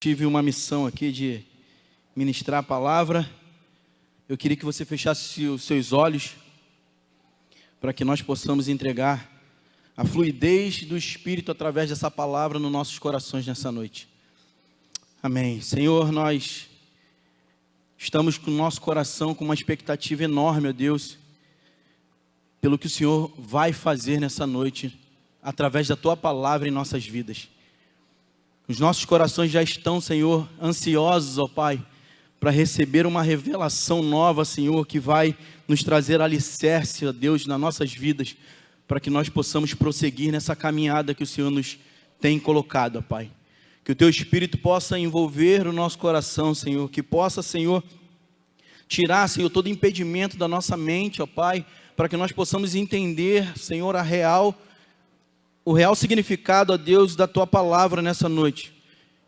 Tive uma missão aqui de ministrar a palavra. Eu queria que você fechasse os seus olhos para que nós possamos entregar a fluidez do Espírito através dessa palavra nos nossos corações nessa noite. Amém. Senhor, nós estamos com o nosso coração com uma expectativa enorme, ó Deus, pelo que o Senhor vai fazer nessa noite através da Tua palavra em nossas vidas. Os nossos corações já estão, Senhor, ansiosos, ó Pai, para receber uma revelação nova, Senhor, que vai nos trazer alicerce, ó Deus, nas nossas vidas, para que nós possamos prosseguir nessa caminhada que o Senhor nos tem colocado, ó Pai. Que o Teu Espírito possa envolver o nosso coração, Senhor, que possa, Senhor, tirar, Senhor, todo impedimento da nossa mente, ó Pai, para que nós possamos entender, Senhor, o real significado, ó Deus, da Tua palavra nessa noite.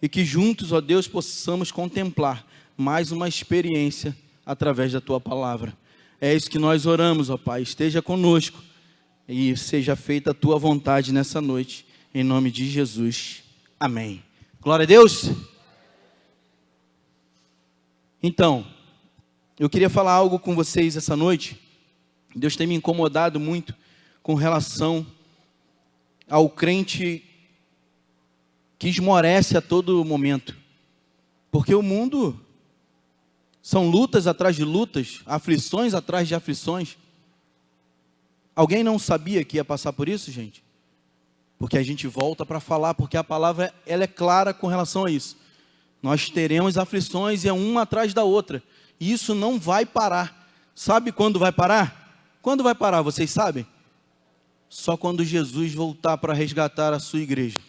E que juntos, ó Deus, possamos contemplar mais uma experiência através da Tua palavra. É isso que nós oramos, ó Pai. Esteja conosco e seja feita a Tua vontade nessa noite. Em nome de Jesus. Amém. Glória a Deus. Então, eu queria falar algo com vocês essa noite. Deus tem me incomodado muito com relação ao crente que esmorece a todo momento. Porque o mundo são lutas atrás de lutas, aflições atrás de aflições. Alguém não sabia que ia passar por isso, gente? Porque a gente volta para falar, porque a palavra ela é clara com relação a isso. Nós teremos aflições e é uma atrás da outra. E isso não vai parar. Sabe quando vai parar? Quando vai parar, vocês sabem? Só quando Jesus voltar para resgatar a sua igreja.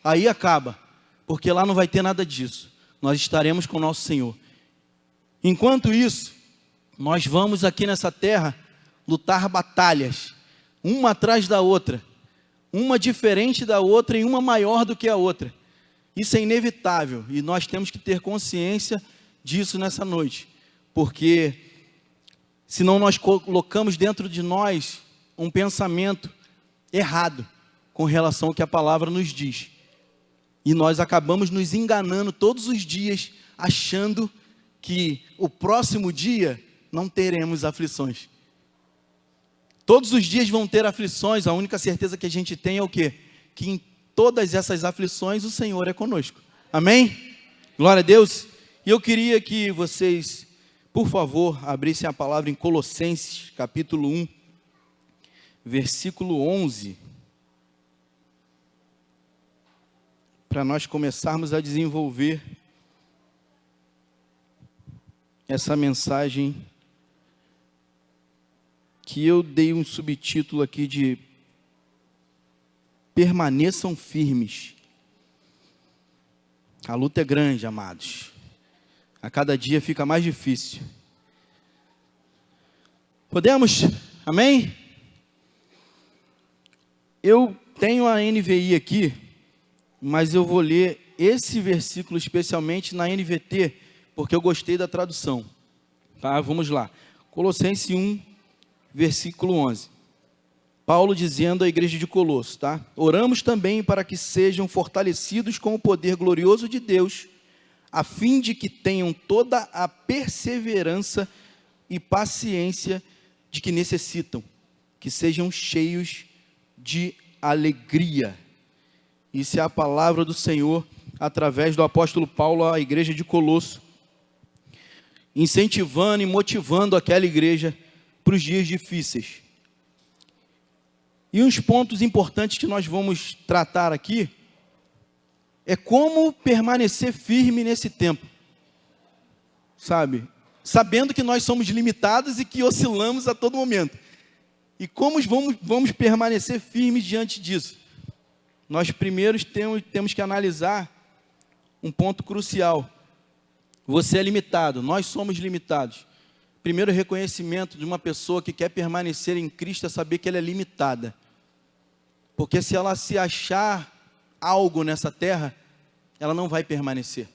Aí acaba, porque lá não vai ter nada disso. Nós estaremos com o nosso Senhor. Enquanto isso, nós vamos aqui nessa terra lutar batalhas, uma atrás da outra, uma diferente da outra e uma maior do que a outra. Isso é inevitável e nós temos que ter consciência disso nessa noite, porque senão nós colocamos dentro de nós um pensamento errado com relação ao que a palavra nos diz. E nós acabamos nos enganando todos os dias, achando que o próximo dia não teremos aflições. Todos os dias vão ter aflições, a única certeza que a gente tem é o quê? Que em todas essas aflições o Senhor é conosco. Amém? Glória a Deus. E eu queria que vocês, por favor, abrissem a palavra em Colossenses, capítulo 1. Versículo 11, para nós começarmos a desenvolver essa mensagem que eu dei um subtítulo aqui de permaneçam firmes. A luta é grande, amados. A cada dia fica mais difícil. Podemos? Amém? Eu tenho a NVI aqui, mas eu vou ler esse versículo especialmente na NVT, porque eu gostei da tradução. Tá? Vamos lá. Colossenses 1, versículo 11. Paulo dizendo à igreja de Colosso, tá? Oramos também para que sejam fortalecidos com o poder glorioso de Deus, a fim de que tenham toda a perseverança e paciência de que necessitam, que sejam cheios de alegria. Isso é a palavra do Senhor através do apóstolo Paulo à igreja de Colosso, incentivando e motivando aquela igreja para os dias difíceis. E uns pontos importantes que nós vamos tratar aqui é como permanecer firme nesse tempo, sabe? Sabendo que nós somos limitados e que oscilamos a todo momento. E como vamos permanecer firmes diante disso? Nós primeiro temos que analisar um ponto crucial. Você é limitado, nós somos limitados. Primeiro reconhecimento de uma pessoa que quer permanecer em Cristo é saber que ela é limitada. Porque se ela se achar algo nessa terra, ela não vai permanecer.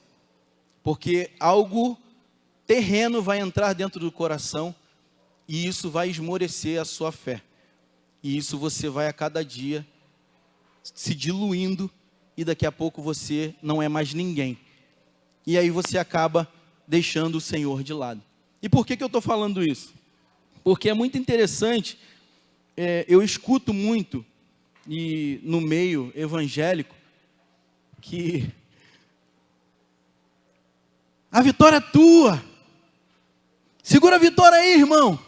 Porque algo terreno vai entrar dentro do coração e isso vai esmorecer a sua fé. E isso você vai a cada dia se diluindo e daqui a pouco você não é mais ninguém. e aí você acaba deixando o Senhor de lado. E por que eu estou falando isso? Porque é muito interessante, eu escuto muito, e no meio evangélico, que a vitória é tua, segura a vitória aí, irmão,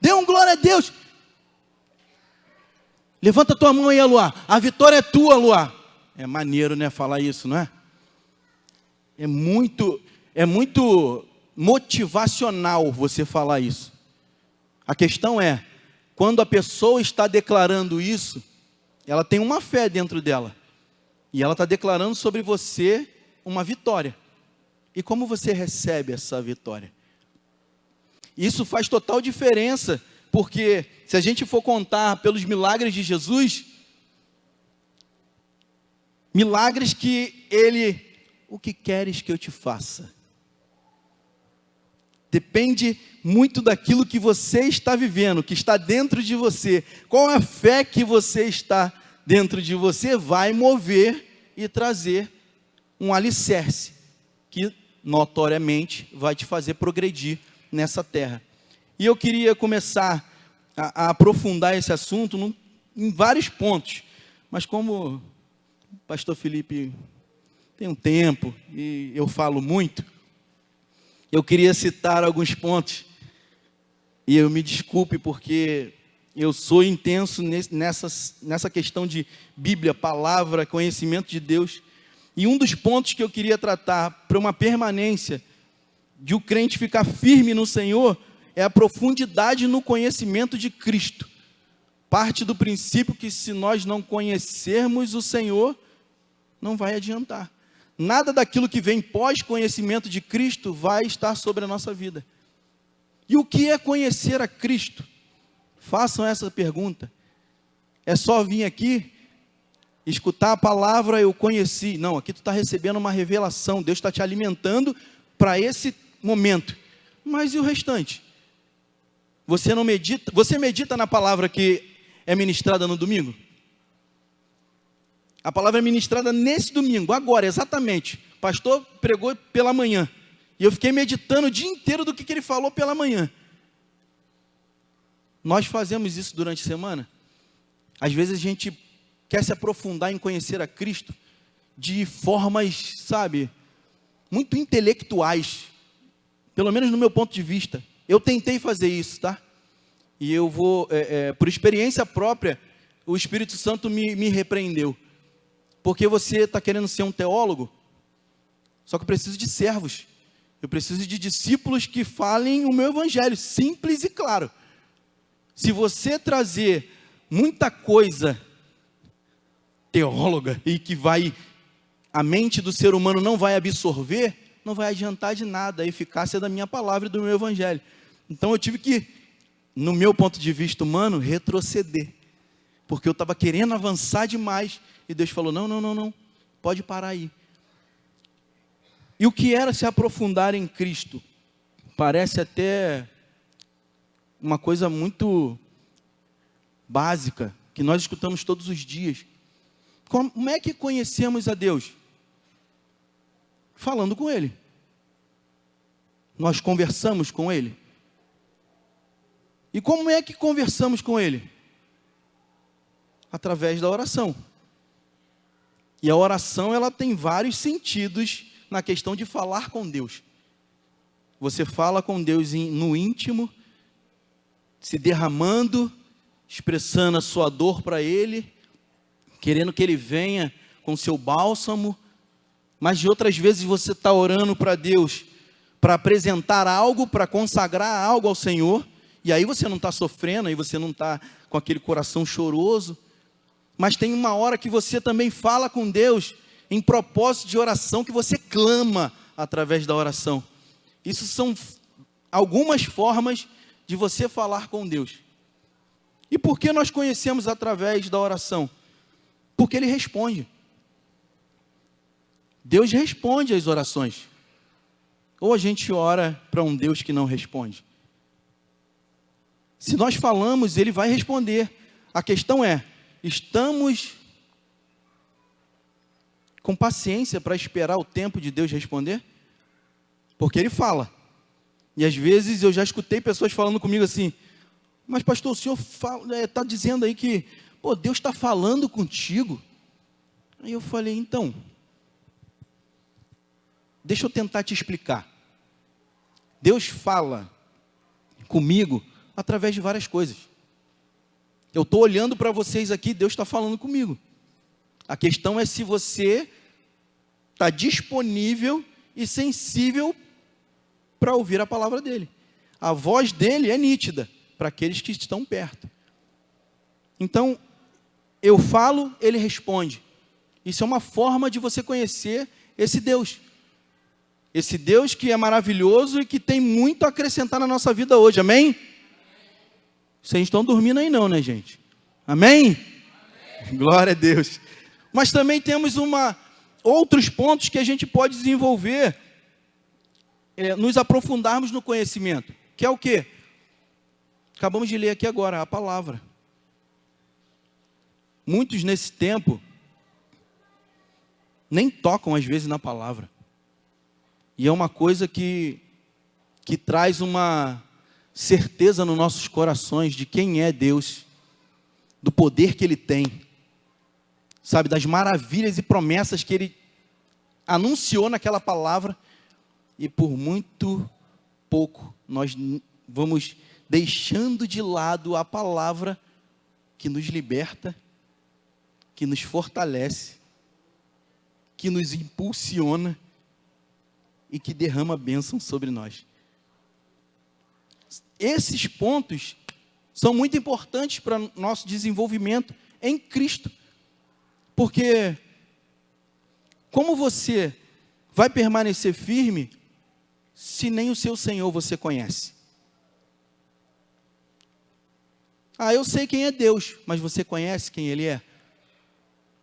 dê um glória a Deus, levanta tua mão aí, Luar, a vitória é tua, Luar. É maneiro, né, falar isso, não é? É muito motivacional você falar isso. A questão é, quando a pessoa está declarando isso, ela tem uma fé dentro dela, e ela está declarando sobre você uma vitória. E como você recebe essa vitória? Isso faz total diferença, porque se a gente for contar pelos milagres de Jesus, milagres que ele, o que queres que eu te faça? Depende muito daquilo que você está vivendo, que está dentro de você. Qual a fé que você está dentro de você vai mover e trazer um alicerce que notoriamente vai te fazer progredir nessa terra. E eu queria começar a aprofundar esse assunto em vários pontos, mas como o pastor Felipe tem um tempo e eu falo muito, eu queria citar alguns pontos, e eu me desculpe porque eu sou intenso nessa questão de Bíblia, palavra, conhecimento de Deus. E um dos pontos que eu queria tratar para uma permanência de o crente ficar firme no Senhor é a profundidade no conhecimento de Cristo. Parte do princípio que se nós não conhecermos o Senhor, não vai adiantar. Nada daquilo que vem pós-conhecimento de Cristo vai estar sobre a nossa vida. E o que é conhecer a Cristo? Façam essa pergunta. É só vir aqui, escutar a palavra, eu conheci. Não, aqui tu está recebendo uma revelação. Deus está te alimentando para esse momento. Mas e o restante? Você não medita? Você medita na palavra que é ministrada no domingo? A palavra é ministrada nesse domingo, agora, exatamente. O pastor pregou pela manhã. E eu fiquei meditando o dia inteiro do que ele falou pela manhã. Nós fazemos isso durante a semana. Às vezes a gente quer se aprofundar em conhecer a Cristo de formas, sabe, muito intelectuais. Pelo menos no meu ponto de vista. Eu tentei fazer isso, tá? E eu vou, por experiência própria, o Espírito Santo me repreendeu. Porque você está querendo ser um teólogo, só que eu preciso de servos. Eu preciso de discípulos que falem o meu evangelho, simples e claro. Se você trazer muita coisa teóloga e que a mente do ser humano não vai absorver, não vai adiantar de nada a eficácia da minha palavra e do meu evangelho. Então eu tive que, no meu ponto de vista humano, retroceder. Porque eu estava querendo avançar demais. E Deus falou, não, pode parar aí. E o que era se aprofundar em Cristo? Parece até uma coisa muito básica, que nós escutamos todos os dias. Como é que conhecemos a Deus? Falando com Ele. Nós conversamos com Ele. E como é que conversamos com Ele? Através da oração. E a oração, ela tem vários sentidos na questão de falar com Deus. Você fala com Deus no íntimo, se derramando, expressando a sua dor para Ele, querendo que Ele venha com seu bálsamo, mas de outras vezes você está orando para Deus, para apresentar algo, para consagrar algo ao Senhor, e aí você não está sofrendo, aí você não está com aquele coração choroso, mas tem uma hora que você também fala com Deus em propósito de oração, que você clama através da oração. Isso são algumas formas de você falar com Deus. E por que nós conhecemos através da oração? Porque Ele responde. Deus responde às orações. Ou a gente ora para um Deus que não responde? Se nós falamos, Ele vai responder. A questão é, estamos com paciência para esperar o tempo de Deus responder? Porque Ele fala. E às vezes eu já escutei pessoas falando comigo assim, mas pastor, o senhor está dizendo aí que Deus está falando contigo. Aí eu falei, então, deixa eu tentar te explicar. Deus fala comigo através de várias coisas. Eu estou olhando para vocês aqui, Deus está falando comigo. A questão é se você está disponível e sensível para ouvir a palavra dele. A voz dele é nítida para aqueles que estão perto. Então, eu falo, ele responde. Isso é uma forma de você conhecer esse Deus. Esse Deus que é maravilhoso e que tem muito a acrescentar na nossa vida hoje, amém? Vocês estão dormindo aí não, né, gente? Amém? Glória a Deus. Mas também temos outros pontos que a gente pode desenvolver, nos aprofundarmos no conhecimento, que é o quê? Acabamos de ler aqui agora, a palavra. Muitos nesse tempo nem tocam às vezes na palavra. E é uma coisa que traz uma certeza nos nossos corações de quem é Deus, do poder que Ele tem, sabe, das maravilhas e promessas que Ele anunciou naquela palavra, e por muito pouco nós vamos deixando de lado a palavra que nos liberta, que nos fortalece, que nos impulsiona e que derrama bênção sobre nós. Esses pontos são muito importantes para o nosso desenvolvimento em Cristo. Porque como você vai permanecer firme se nem o seu Senhor você conhece? Eu sei quem é Deus, mas você conhece quem Ele é?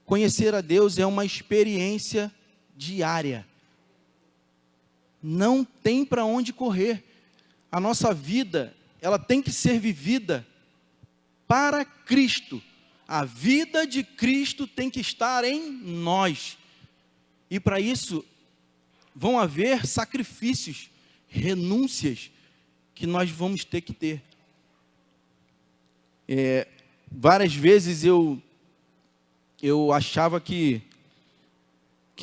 Conhecer a Deus é uma experiência diária. Não tem para onde correr. A nossa vida, ela tem que ser vivida para Cristo. A vida de Cristo tem que estar em nós. E para isso, vão haver sacrifícios, renúncias, que nós vamos ter que ter. Várias vezes eu achava que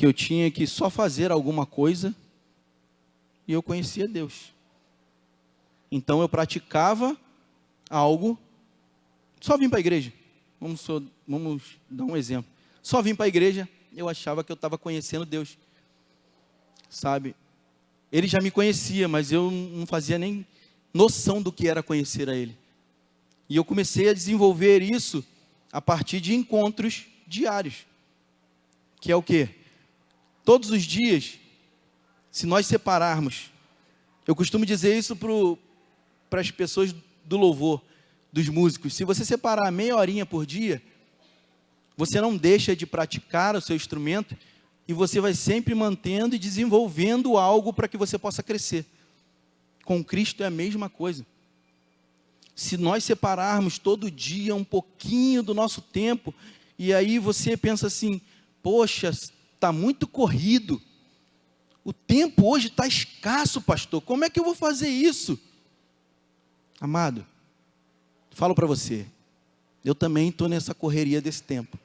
eu tinha que só fazer alguma coisa e eu conhecia Deus. Então eu praticava algo, só vim para a igreja. Vamos dar um exemplo. Só vim para a igreja, eu achava que eu estava conhecendo Deus. Sabe? Ele já me conhecia, mas eu não fazia nem noção do que era conhecer a Ele. E eu comecei a desenvolver isso a partir de encontros diários. Que é o quê? Todos os dias, se nós separarmos, eu costumo dizer isso para as pessoas do louvor, dos músicos, se você separar meia horinha por dia, você não deixa de praticar o seu instrumento e você vai sempre mantendo e desenvolvendo algo para que você possa crescer. Com Cristo é a mesma coisa. Se nós separarmos todo dia um pouquinho do nosso tempo, e aí você pensa assim, poxa, está muito corrido, o tempo hoje está escasso, pastor, como é que eu vou fazer isso? Amado, falo para você, eu também estou nessa correria desse tempo,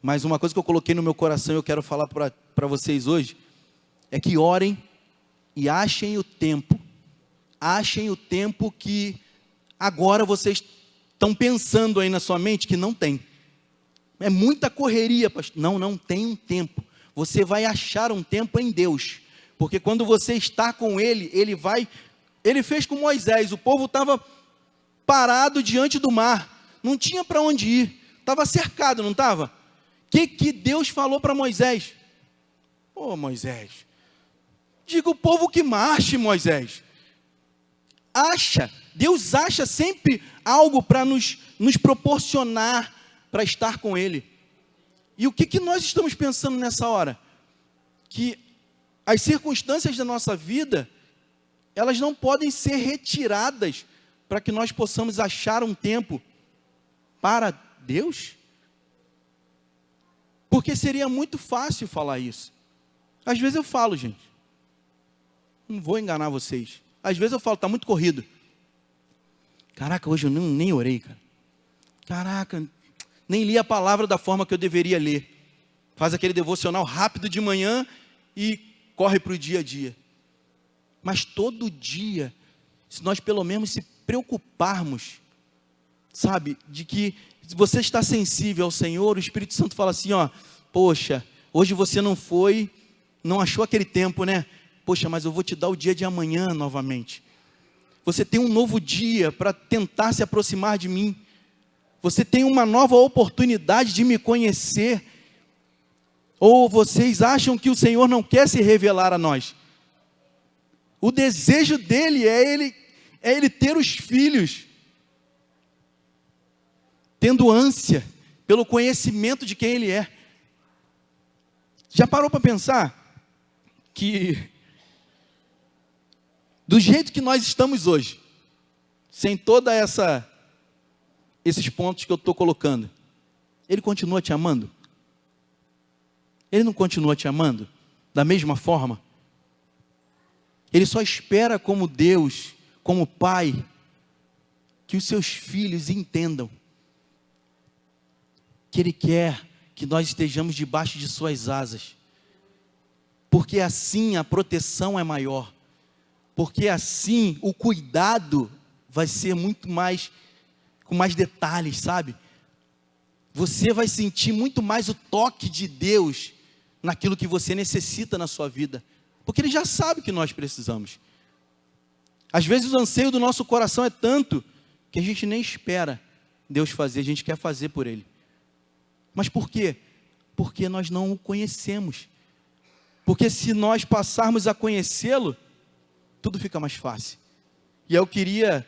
mas uma coisa que eu coloquei no meu coração e eu quero falar para vocês hoje, é que orem e achem o tempo que agora vocês estão pensando aí na sua mente que não tem. É muita correria, pastor. Não tem um tempo. Você vai achar um tempo em Deus. Porque quando você está com Ele, Ele fez com Moisés. O povo estava parado diante do mar. Não tinha para onde ir. Estava cercado, não estava? O que Deus falou para Moisés? Moisés, diga o povo que marche, Moisés. Deus acha sempre algo para nos proporcionar para estar com Ele. E o que nós estamos pensando nessa hora? Que as circunstâncias da nossa vida, elas não podem ser retiradas para que nós possamos achar um tempo para Deus? Porque seria muito fácil falar isso. Às vezes eu falo, gente. Não vou enganar vocês. Às vezes eu falo, está muito corrido. Caraca, hoje eu nem orei, cara. Caraca, nem li a palavra da forma que eu deveria ler. Faz aquele devocional rápido de manhã e corre para o dia a dia. Mas todo dia, se nós pelo menos se preocuparmos, sabe, de que você está sensível ao Senhor, o Espírito Santo fala assim, ó, poxa, hoje você não foi, não achou aquele tempo, né? Poxa, mas eu vou te dar o dia de amanhã novamente. Você tem um novo dia para tentar se aproximar de mim. Você tem uma nova oportunidade de me conhecer. Ou vocês acham que o Senhor não quer se revelar a nós? O desejo dele é ele ter os filhos, tendo ânsia pelo conhecimento de quem ele é. Já parou para pensar que do jeito que nós estamos hoje, sem toda esses pontos que eu estou colocando, ele continua te amando? Ele não continua te amando da mesma forma? Ele só espera como Deus, como Pai, que os seus filhos entendam que Ele quer que nós estejamos debaixo de suas asas, porque assim a proteção é maior, porque assim o cuidado vai ser muito mais, com mais detalhes, sabe? Você vai sentir muito mais o toque de Deus naquilo que você necessita na sua vida, porque Ele já sabe que nós precisamos. Às vezes o anseio do nosso coração é tanto, que a gente nem espera Deus fazer, a gente quer fazer por Ele. Mas por quê? Porque nós não o conhecemos. Porque se nós passarmos a conhecê-lo, tudo fica mais fácil. E eu queria,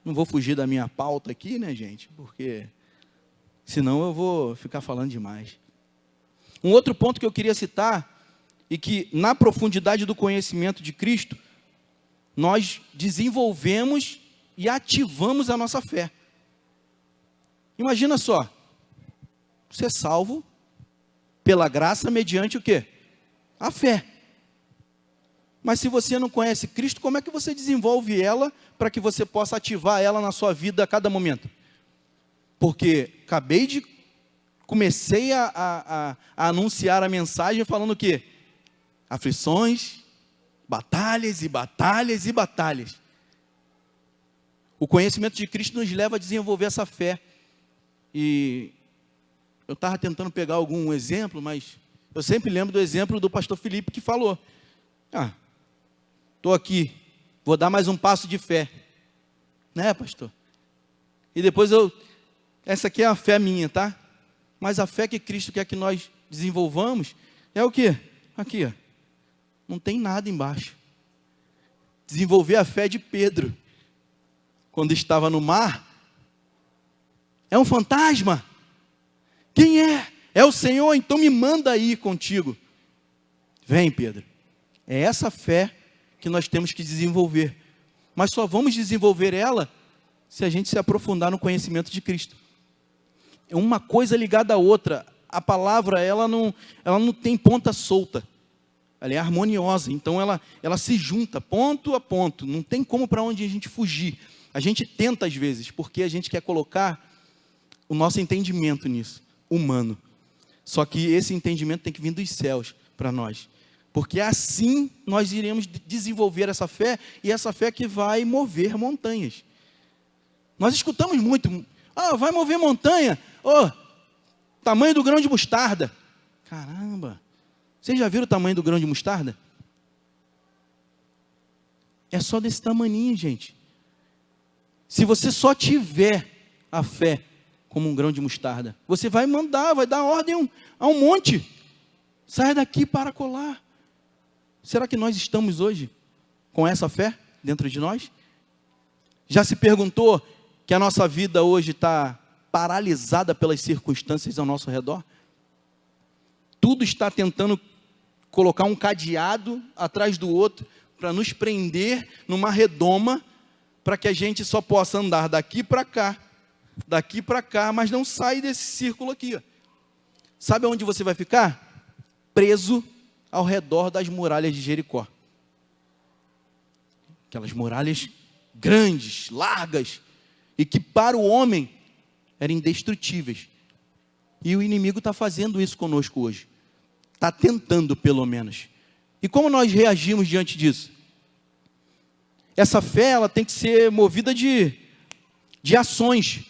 não vou fugir da minha pauta aqui, né, gente? Porque senão eu vou ficar falando demais. Um outro ponto que eu queria citar, e que na profundidade do conhecimento de Cristo, nós desenvolvemos e ativamos a nossa fé. Imagina só, você é salvo pela graça mediante o quê? A fé. Mas se você não conhece Cristo, como é que você desenvolve ela para que você possa ativar ela na sua vida a cada momento? Porque comecei a anunciar a mensagem falando o quê? Aflições, batalhas e batalhas e batalhas. O conhecimento de Cristo nos leva a desenvolver essa fé. E eu estava tentando pegar algum exemplo, mas eu sempre lembro do exemplo do pastor Felipe que falou, estou aqui, vou dar mais um passo de fé. Né, pastor? E depois essa aqui é a fé minha, tá? Mas a fé que Cristo quer que nós desenvolvamos é o quê? Aqui, ó. Não tem nada embaixo. Desenvolver a fé de Pedro, quando estava no mar, é um fantasma. Quem é? É o Senhor, então me manda aí contigo. Vem, Pedro. É essa fé que nós temos que desenvolver. Mas só vamos desenvolver ela se a gente se aprofundar no conhecimento de Cristo. É uma coisa ligada à outra. A palavra, ela não tem ponta solta. Ela é harmoniosa, então ela se junta ponto a ponto. Não tem como para onde a gente fugir. A gente tenta às vezes, porque a gente quer colocar o nosso entendimento nisso, humano. Só que esse entendimento tem que vir dos céus para nós. Porque assim nós iremos desenvolver essa fé, e essa fé que vai mover montanhas. Nós escutamos muito, vai mover montanha, tamanho do grão de mostarda. Caramba, vocês já viram o tamanho do grão de mostarda? É só desse tamaninho, gente. Se você só tiver a fé como um grão de mostarda, você vai dar ordem a um monte. Sai daqui para colar. Será que nós estamos hoje com essa fé dentro de nós? Já se perguntou que a nossa vida hoje está paralisada pelas circunstâncias ao nosso redor? Tudo está tentando colocar um cadeado atrás do outro para nos prender numa redoma, para que a gente só possa andar daqui para cá, mas não sai desse círculo aqui. sabe onde você vai ficar? Preso ao redor das muralhas de Jericó. Aquelas muralhas grandes, largas, e que para o homem eram indestrutíveis. E o inimigo está fazendo isso conosco hoje. Está tentando, pelo menos. E como nós reagimos diante disso? Essa fé, ela tem que ser movida de ações.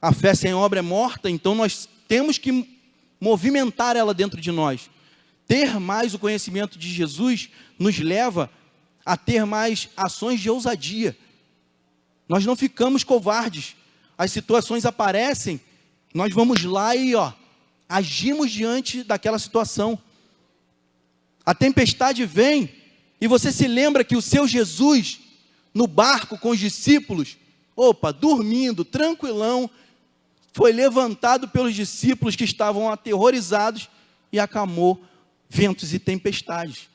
A fé sem obra é morta, então nós temos que movimentar ela dentro de nós. Ter mais o conhecimento de Jesus nos leva a ter mais ações de ousadia. Nós não ficamos covardes. As situações aparecem, nós vamos lá e agimos diante daquela situação. A tempestade vem, e você se lembra que o seu Jesus, no barco com os discípulos, dormindo, tranquilão, foi levantado pelos discípulos que estavam aterrorizados e acalmou ventos e tempestades.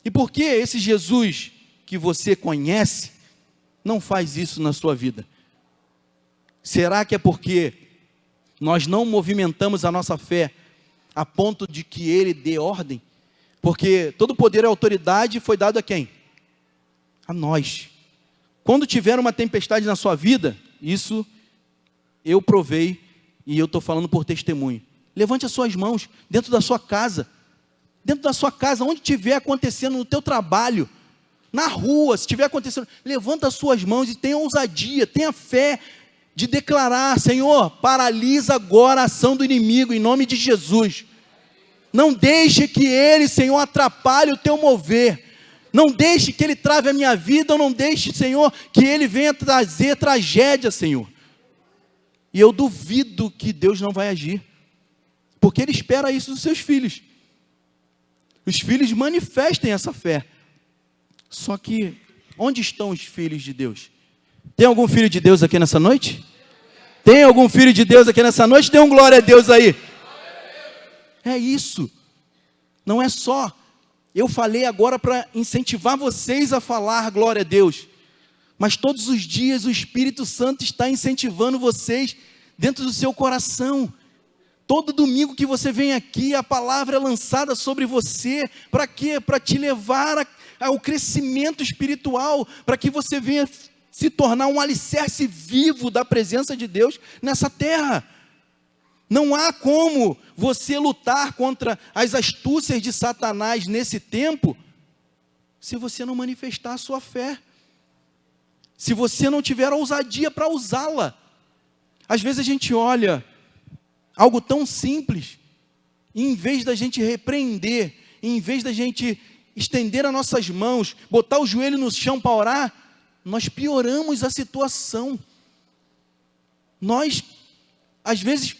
E por que esse Jesus que você conhece não faz isso na sua vida? Será que é porque nós não movimentamos a nossa fé a ponto de que Ele dê ordem? Porque todo poder e autoridade foi dado a quem? A nós. Quando tiver uma tempestade na sua vida, isso eu provei e eu estou falando por testemunho. Levante as suas mãos dentro da sua casa. Dentro da sua casa, onde estiver acontecendo, no teu trabalho, na rua, se estiver acontecendo, levanta as suas mãos e tenha ousadia, tenha fé de declarar: Senhor, paralisa agora a ação do inimigo, em nome de Jesus. Não deixe que ele, Senhor, atrapalhe o teu mover. Não deixe que ele trave a minha vida, ou não deixe, Senhor, que ele venha trazer tragédia, Senhor. E eu duvido que Deus não vai agir, porque Ele espera isso dos seus filhos. Os filhos manifestem essa fé. Só que, onde estão os filhos de Deus? Tem algum filho de Deus aqui nessa noite? Tem algum filho de Deus aqui nessa noite? Tem um glória a Deus aí. É isso. Não é só. Eu falei agora para incentivar vocês a falar glória a Deus. Mas todos os dias o Espírito Santo está incentivando vocês dentro do seu coração. Todo domingo que você vem aqui, a palavra é lançada sobre você. Para quê? Para te levar ao crescimento espiritual, para que você venha se tornar um alicerce vivo da presença de Deus nessa terra. Não há como você lutar contra as astúcias de Satanás nesse tempo, se você não manifestar a sua fé, se você não tiver ousadia para usá-la. Às vezes a gente olha algo tão simples, e em vez da gente repreender, em vez da gente estender as nossas mãos, botar o joelho no chão para orar, nós pioramos a situação. Nós, às vezes,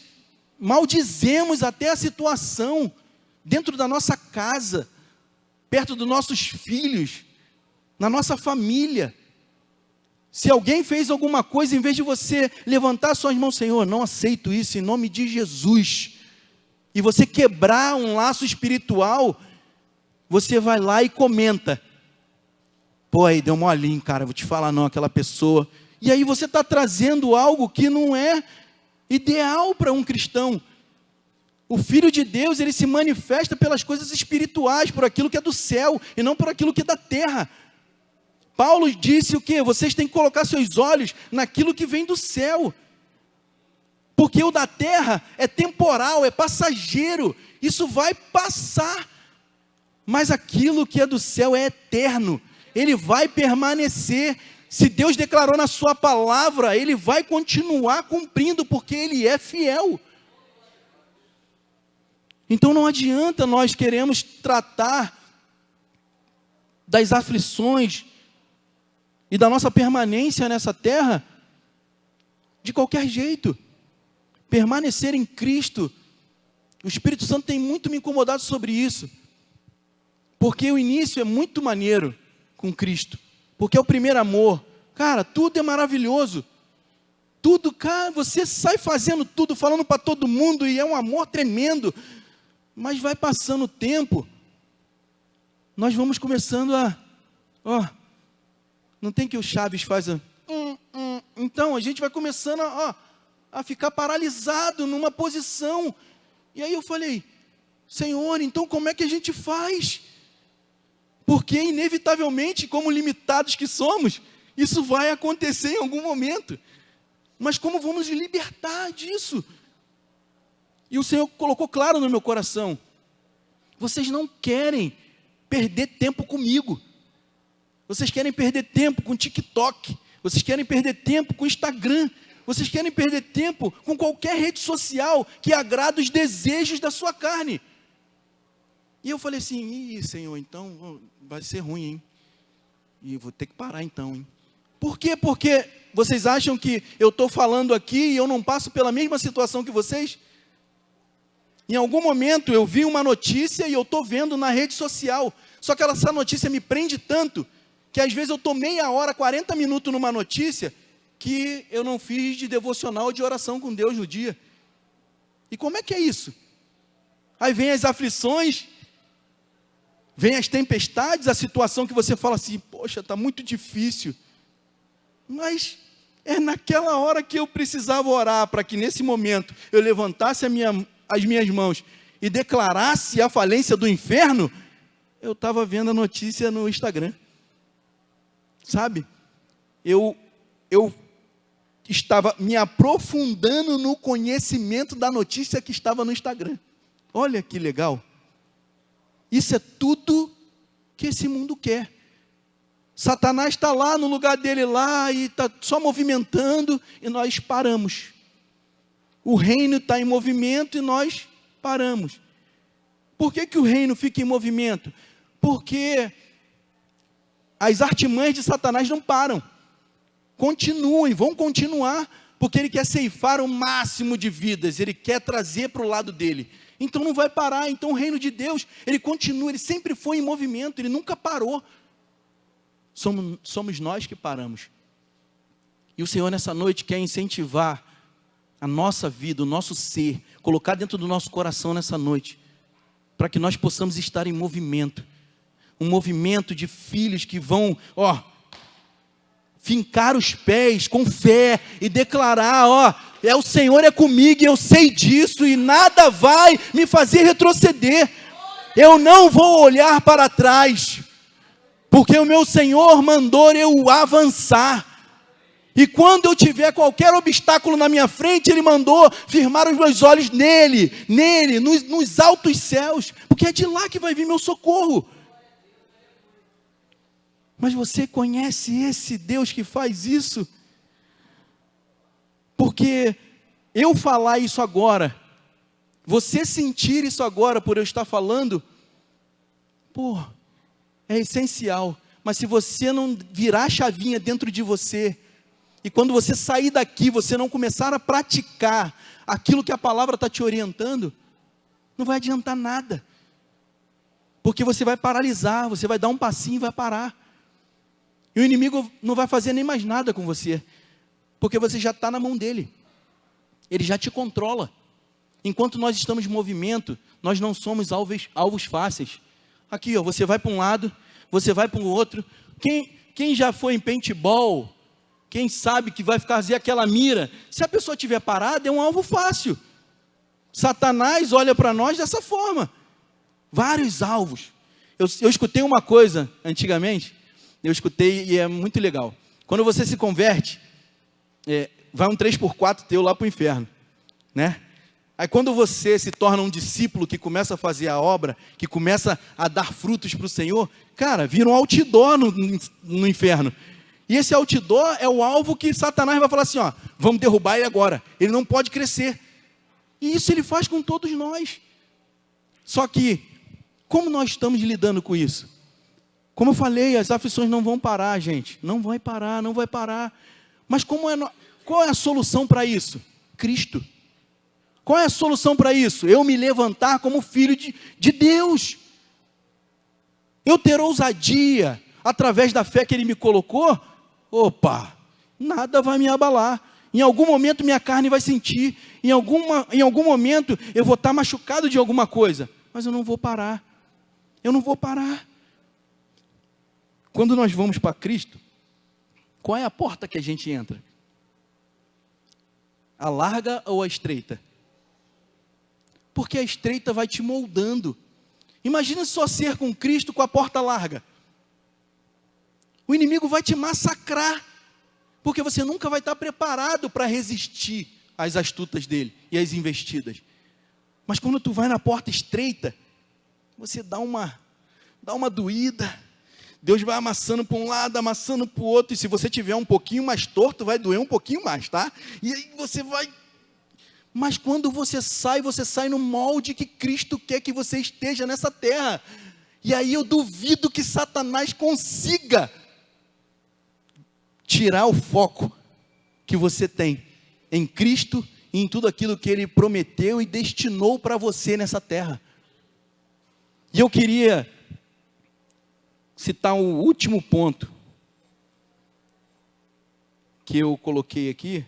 maldizemos até a situação dentro da nossa casa, perto dos nossos filhos, na nossa família. Se alguém fez alguma coisa, em vez de você levantar suas mãos, Senhor, não aceito isso em nome de Jesus, e você quebrar um laço espiritual, você vai lá e comenta: pô, aí deu molinho, cara, vou te falar não, aquela pessoa. E aí você está trazendo algo que não é ideal para um cristão. O Filho de Deus, ele se manifesta pelas coisas espirituais, por aquilo que é do céu, e não por aquilo que é da terra. Paulo disse o quê? Vocês têm que colocar seus olhos naquilo que vem do céu. Porque o da terra é temporal, é passageiro. Isso vai passar. Mas aquilo que é do céu é eterno. Ele vai permanecer. Se Deus declarou na sua palavra, Ele vai continuar cumprindo, porque Ele é fiel. Então não adianta nós queremos tratar das aflições e da nossa permanência nessa terra de qualquer jeito. Permanecer em Cristo. O Espírito Santo tem muito me incomodado sobre isso. Porque o início é muito maneiro com Cristo. Porque é o primeiro amor. Cara, tudo é maravilhoso. Tudo, cara, você sai fazendo tudo, falando para todo mundo, e é um amor tremendo. Mas vai passando o tempo, nós vamos começando a... não tem que o Chaves faz a... Então, a gente vai começando a... a ficar paralisado numa posição. E aí eu falei, Senhor, então como é que a gente faz? Porque inevitavelmente, como limitados que somos, isso vai acontecer em algum momento. Mas como vamos nos libertar disso? E o Senhor colocou claro no meu coração, vocês não querem perder tempo comigo. Vocês querem perder tempo com TikTok. Vocês querem perder tempo com Instagram. Vocês querem perder tempo com qualquer rede social que agrada os desejos da sua carne. E eu falei assim, Senhor, então vai ser ruim, hein? E eu vou ter que parar então, hein? Por quê? Porque vocês acham que eu estou falando aqui e eu não passo pela mesma situação que vocês? Em algum momento eu vi uma notícia e eu estou vendo na rede social. Só que essa notícia me prende tanto, que às vezes eu estou meia hora, 40 minutos numa notícia, que eu não fiz de devocional ou de oração com Deus no dia. E como é que é isso? Aí vem as aflições, vem as tempestades, a situação que você fala assim, poxa, está muito difícil. Mas é naquela hora que eu precisava orar, para que nesse momento eu levantasse as minhas mãos e declarasse a falência do inferno, eu estava vendo a notícia no Instagram. Sabe? Eu estava me aprofundando no conhecimento da notícia que estava no Instagram. Olha que legal. Isso é tudo que esse mundo quer. Satanás está lá no lugar dele lá e está só movimentando e nós paramos. O reino está em movimento e nós paramos. Por que o reino fica em movimento? Porque as artimanhas de Satanás não param. Continuam e vão continuar, porque ele quer ceifar o máximo de vidas, ele quer trazer para o lado dele. Então não vai parar. Então o reino de Deus, ele continua, ele sempre foi em movimento, ele nunca parou. Somos nós que paramos. E o Senhor nessa noite quer incentivar a nossa vida, o nosso ser, colocar dentro do nosso coração nessa noite, para que nós possamos estar em movimento. Um movimento de filhos que vão, fincar os pés com fé e declarar, o Senhor é comigo e eu sei disso e nada vai me fazer retroceder. Eu não vou olhar para trás, porque o meu Senhor mandou eu avançar. E quando eu tiver qualquer obstáculo na minha frente, Ele mandou firmar os meus olhos nele, nos altos céus, porque é de lá que vai vir meu socorro. Mas você conhece esse Deus que faz isso? Porque eu falar isso agora, você sentir isso agora por eu estar falando, é essencial. Mas se você não virar a chavinha dentro de você, e quando você sair daqui, você não começar a praticar aquilo que a palavra está te orientando, não vai adiantar nada. Porque você vai paralisar, você vai dar um passinho e vai parar. E o inimigo não vai fazer nem mais nada com você, porque você já está na mão dele. Ele já te controla. Enquanto nós estamos em movimento, nós não somos alvos fáceis. Aqui, você vai para um lado, você vai para o outro. Quem já foi em paintball, quem sabe que vai fazer aquela mira, se a pessoa estiver parada, é um alvo fácil. Satanás olha para nós dessa forma. Vários alvos. Eu escutei uma coisa antigamente, eu escutei e é muito legal. Quando você se converte, vai um 3x4 teu lá para o inferno, né? Aí quando você se torna um discípulo que começa a fazer a obra, que começa a dar frutos para o Senhor, cara, vira um outdoor no inferno. E esse outdoor é o alvo que Satanás vai falar assim, vamos derrubar ele agora. Ele não pode crescer. E isso ele faz com todos nós. Só que, como nós estamos lidando com isso? Como eu falei, as aflições não vão parar, gente. Não vai parar, não vai parar. Mas qual é a solução para isso? Cristo. Qual é a solução para isso? Eu me levantar como filho de Deus. Eu ter ousadia, através da fé que Ele me colocou. Nada vai me abalar. Em algum momento minha carne vai sentir. Em algum momento eu vou estar machucado de alguma coisa. Mas eu não vou parar. Eu não vou parar. Quando nós vamos para Cristo, qual é a porta que a gente entra? A larga ou a estreita? Porque a estreita vai te moldando. Imagina só ser com Cristo com a porta larga. O inimigo vai te massacrar, porque você nunca vai estar preparado para resistir às astutas dele e às investidas. Mas quando tu vai na porta estreita, você dá uma doída. Deus vai amassando para um lado, amassando para o outro, e se você tiver um pouquinho mais torto, vai doer um pouquinho mais, tá? E aí você vai... Mas quando você sai no molde que Cristo quer que você esteja nessa terra. E aí eu duvido que Satanás consiga tirar o foco que você tem em Cristo e em tudo aquilo que Ele prometeu e destinou para você nessa terra. E eu queria citar o último ponto que eu coloquei aqui.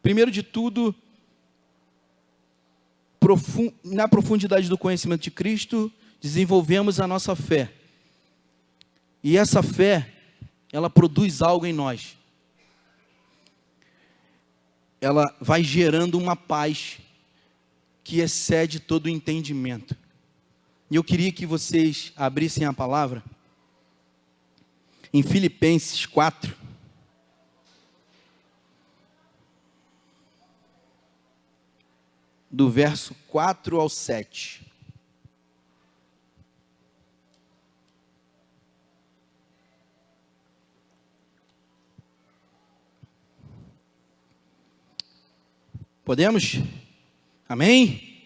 Primeiro de tudo, na profundidade do conhecimento de Cristo, desenvolvemos a nossa fé. E essa fé, ela produz algo em nós. Ela vai gerando uma paz que excede todo o entendimento. E eu queria que vocês abrissem a palavra em Filipenses 4. Do verso 4 ao 7. Podemos? Amém?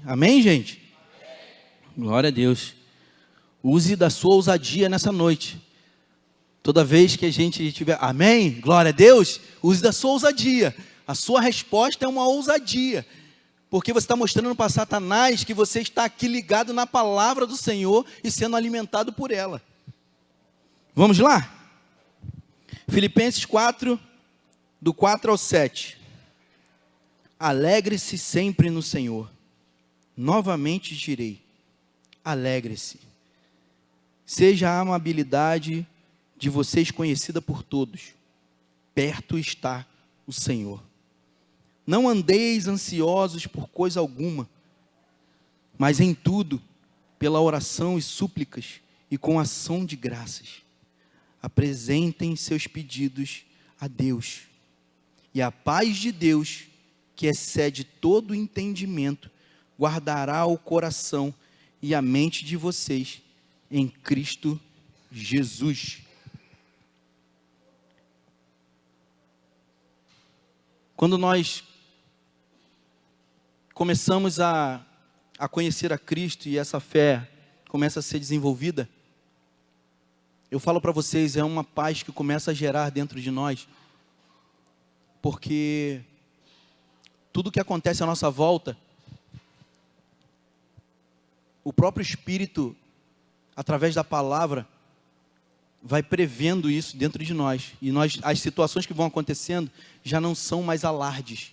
Amém, gente? Glória a Deus. Use da sua ousadia nessa noite. Toda vez que a gente tiver, amém? Glória a Deus. Use da sua ousadia. A sua resposta é uma ousadia, porque você está mostrando para Satanás que você está aqui ligado na palavra do Senhor e sendo alimentado por ela. Vamos lá? Filipenses 4, do 4 ao 7. Alegre-se sempre no Senhor. Novamente direi, alegre-se. Seja a amabilidade de vocês conhecida por todos. Perto está o Senhor. Não andeis ansiosos por coisa alguma, mas em tudo, pela oração e súplicas e com ação de graças, apresentem seus pedidos a Deus. E a paz de Deus, que excede todo o entendimento, guardará o coração e a mente de vocês em Cristo Jesus. Quando nós começamos a conhecer a Cristo e essa fé começa a ser desenvolvida, eu falo para vocês, é uma paz que começa a gerar dentro de nós, porque tudo que acontece à nossa volta, o próprio Espírito, através da palavra, vai prevendo isso dentro de nós. E as situações que vão acontecendo já não são mais alardes.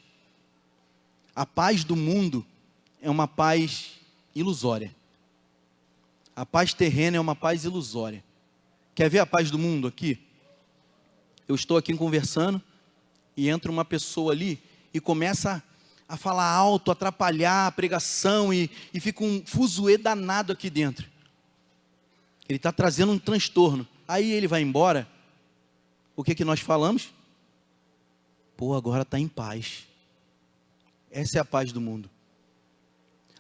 A paz do mundo é uma paz ilusória. A paz terrena é uma paz ilusória. Quer ver a paz do mundo aqui? Eu estou aqui conversando e entra uma pessoa ali e começa a falar alto, atrapalhar a pregação e fica um fuzuê danado aqui dentro. Ele está trazendo um transtorno. Aí ele vai embora. O que nós falamos? Pô, agora está em paz. Essa é a paz do mundo.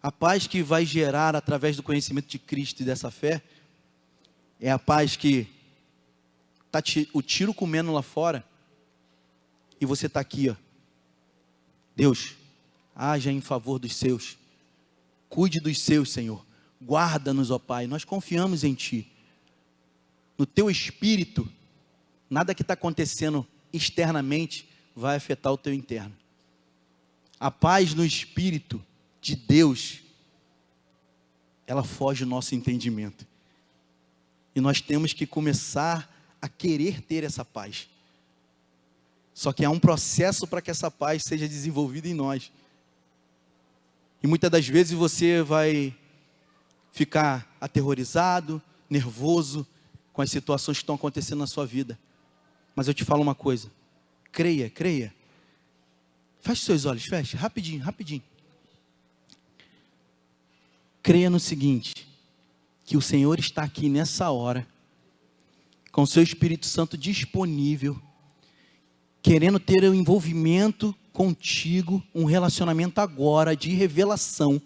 A paz que vai gerar através do conhecimento de Cristo e dessa fé, é a paz que está o tiro comendo lá fora, e você está aqui, ó. Deus, haja em favor dos seus. Cuide dos seus, Senhor. Guarda-nos, ó Pai. Nós confiamos em Ti. No Teu Espírito, nada que está acontecendo externamente vai afetar o Teu interno. A paz no Espírito de Deus, ela foge do nosso entendimento. E nós temos que começar a querer ter essa paz. Só que há um processo para que essa paz seja desenvolvida em nós. E muitas das vezes você vai ficar aterrorizado, nervoso com as situações que estão acontecendo na sua vida. Mas eu te falo uma coisa, Creia, creia. Feche seus olhos, feche, rapidinho, rapidinho. Creia no seguinte, que o Senhor está aqui nessa hora, com o seu Espírito Santo disponível, querendo ter um envolvimento contigo, um relacionamento agora de revelação,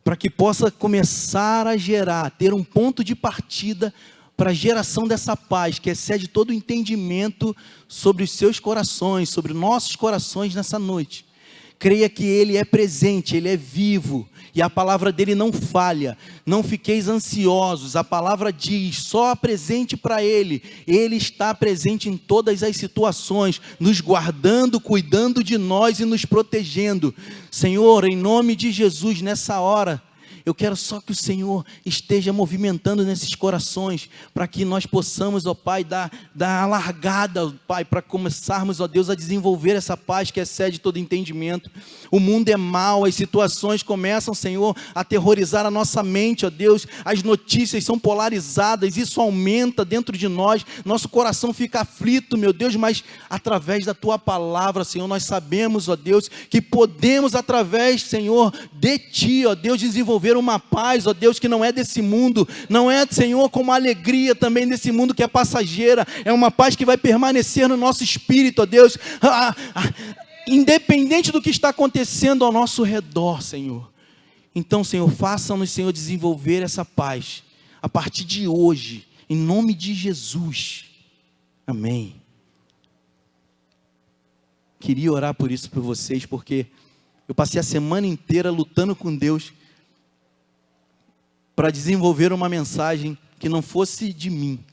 para que possa começar a gerar, ter um ponto de partida para a geração dessa paz, que excede todo o entendimento sobre os seus corações, sobre nossos corações nessa noite. Creia que Ele é presente, Ele é vivo, e a palavra dEle não falha. Não fiqueis ansiosos, a palavra diz, só apresente para Ele. Ele está presente em todas as situações, nos guardando, cuidando de nós e nos protegendo. Senhor, em nome de Jesus, nessa hora, eu quero só que o Senhor esteja movimentando nesses corações, para que nós possamos, ó Pai, dar a largada, ó Pai, para começarmos, ó Deus, a desenvolver essa paz que excede todo entendimento. O mundo é mau, as situações começam, Senhor, a aterrorizar a nossa mente, ó Deus, as notícias são polarizadas, isso aumenta dentro de nós, nosso coração fica aflito, meu Deus, mas através da Tua palavra, Senhor, nós sabemos, ó Deus, que podemos através, Senhor, de Ti, ó Deus, desenvolver uma paz, ó Deus, que não é desse mundo, não é, Senhor, como a alegria também desse mundo que é passageira, é uma paz que vai permanecer no nosso espírito, ó Deus, independente do que está acontecendo ao nosso redor, Senhor. Então, Senhor, faça-nos, Senhor, desenvolver essa paz, a partir de hoje, em nome de Jesus, amém. Queria orar por isso por vocês, porque eu passei a semana inteira lutando com Deus, para desenvolver uma mensagem que não fosse de mim,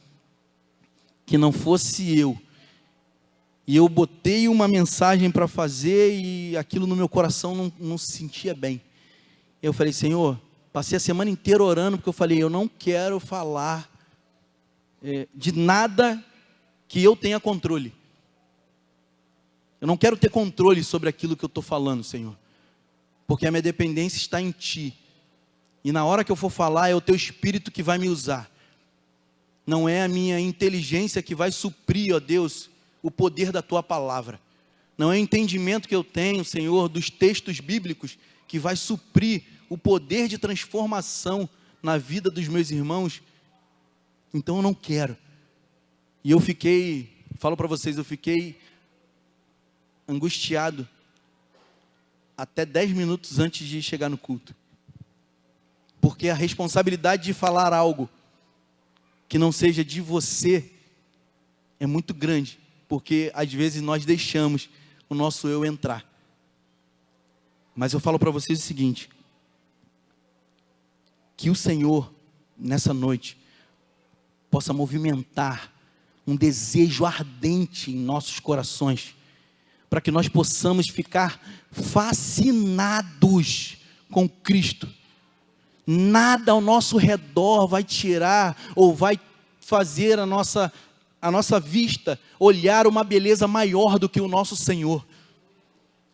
que não fosse eu. E eu botei uma mensagem para fazer e aquilo no meu coração não se sentia bem. Eu falei, Senhor, passei a semana inteira orando, porque eu falei, eu não quero falar de nada que eu tenha controle. Eu não quero ter controle sobre aquilo que eu estou falando, Senhor, porque a minha dependência está em Ti. E na hora que eu for falar, é o Teu Espírito que vai me usar. Não é a minha inteligência que vai suprir, ó Deus, o poder da Tua palavra. Não é o entendimento que eu tenho, Senhor, dos textos bíblicos que vai suprir o poder de transformação na vida dos meus irmãos. Então eu não quero. E eu falo para vocês, eu fiquei angustiado até 10 minutos antes de chegar no culto. Porque a responsabilidade de falar algo que não seja de você é muito grande, porque às vezes nós deixamos o nosso eu entrar. Mas eu falo para vocês o seguinte, que o Senhor, nessa noite, possa movimentar um desejo ardente em nossos corações, para que nós possamos ficar fascinados com Cristo. Nada ao nosso redor vai tirar ou vai fazer a nossa vista olhar uma beleza maior do que o nosso Senhor.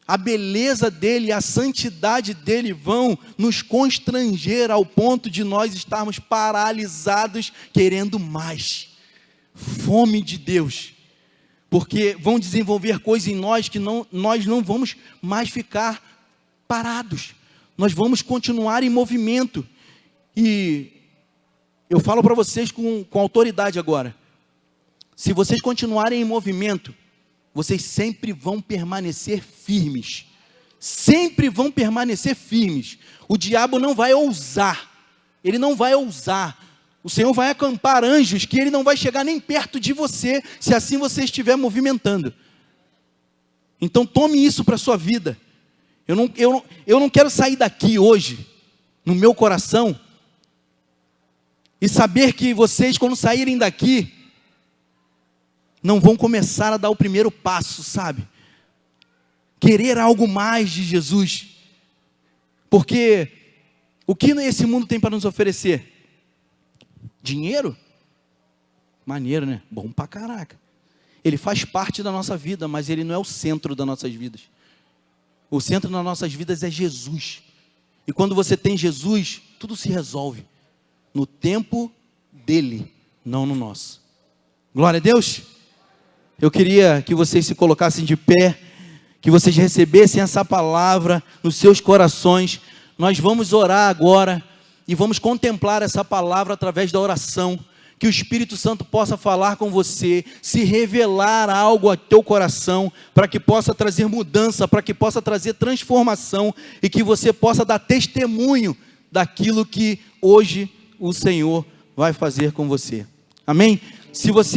A beleza dele, a santidade dele vão nos constranger ao ponto de nós estarmos paralisados querendo mais. Fome de Deus. Porque vão desenvolver coisas em nós que nós não vamos mais ficar parados. Nós vamos continuar em movimento. E eu falo para vocês com autoridade agora. Se vocês continuarem em movimento, vocês sempre vão permanecer firmes. Sempre vão permanecer firmes. O diabo não vai ousar. Ele não vai ousar. O Senhor vai acampar anjos que ele não vai chegar nem perto de você, se assim você estiver movimentando. Então tome isso para a sua vida. Eu não quero sair daqui hoje, no meu coração, e saber que vocês, quando saírem daqui, não vão começar a dar o primeiro passo, sabe? Querer algo mais de Jesus. Porque o que esse mundo tem para nos oferecer? Dinheiro? Maneiro, né? Bom pra caraca. Ele faz parte da nossa vida, mas ele não é o centro das nossas vidas. O centro das nossas vidas é Jesus. E quando você tem Jesus, tudo se resolve. No tempo dele, não no nosso. Glória a Deus. Eu queria que vocês se colocassem de pé, que vocês recebessem essa palavra nos seus corações. Nós vamos orar agora e vamos contemplar essa palavra através da oração. Que o Espírito Santo possa falar com você, se revelar algo ao teu coração, para que possa trazer mudança, para que possa trazer transformação e que você possa dar testemunho daquilo que hoje o Senhor vai fazer com você. Amém? Se você